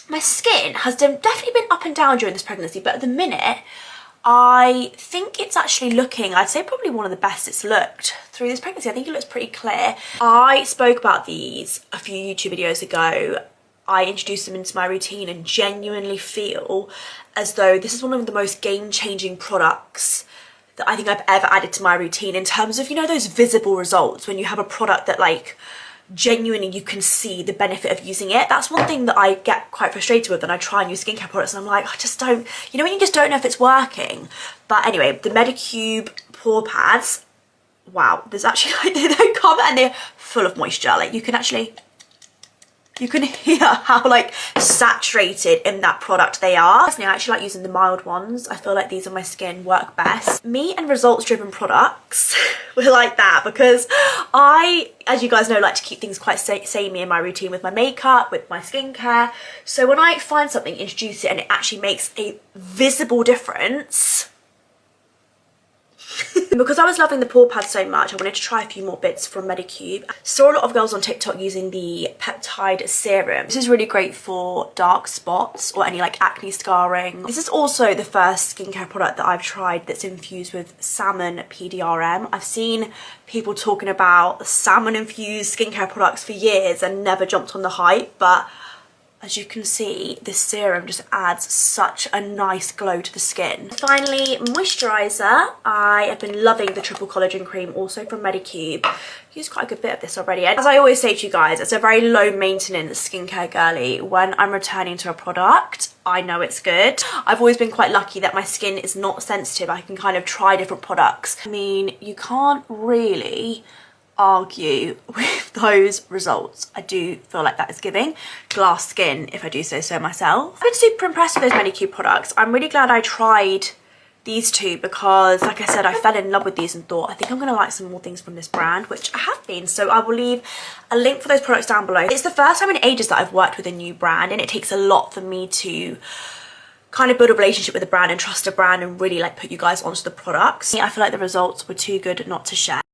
my skin has definitely been up and down during this pregnancy, but at the minute I think it's actually looking, I'd say probably one of the best it's looked through this pregnancy. I think it looks pretty clear. I spoke about these a few YouTube videos ago. I introduced them into my routine and genuinely feel as though this is one of the most game-changing products that I think I've ever added to my routine in terms of, you know, those visible results when you have a product that like genuinely you can see the benefit of using it. That's one thing that I get quite frustrated with when I try new skincare products and I'm like, I just don't, you know, when you just don't know if it's working. But anyway, the Medicube Pore Pads, wow, there's actually like, they come and they're full of moisture. Like you can hear how like saturated in that product they are. Personally, I actually like using the mild ones. I feel like these on my skin work best. Me and results driven products were like that because I, as you guys know, like to keep things quite samey in my routine with my makeup, with my skincare. So when I find something, introduce it and it actually makes a visible difference. Because I was loving the pore pad so much, I wanted to try a few more bits from Medicube. Saw a lot of girls on TikTok using the peptide serum. This is really great for dark spots or any like acne scarring. This is also the first skincare product that I've tried that's infused with salmon PDRN. I've seen people talking about salmon infused skincare products for years and never jumped on the hype, but as you can see, this serum just adds such a nice glow to the skin. Finally, moisturiser. I have been loving the Triple Collagen Cream, also from Medicube. Used quite a good bit of this already. And as I always say to you guys, it's a very low maintenance skincare girly. When I'm returning to a product, I know it's good. I've always been quite lucky that my skin is not sensitive. I can kind of try different products. I mean, you can't really argue with those results. I do feel like that is giving glass skin, if I do say so myself. I've been super impressed with those Medicube products. I'm really glad I tried these two because, like I said, I fell in love with these and thought I think I'm gonna like some more things from this brand, which I have been. So I will leave a link for those products down below. It's the first time in ages that I've worked with a new brand, and it takes a lot for me to kind of build a relationship with a brand and trust a brand and really like put you guys onto the products. I feel like the results were too good not to share.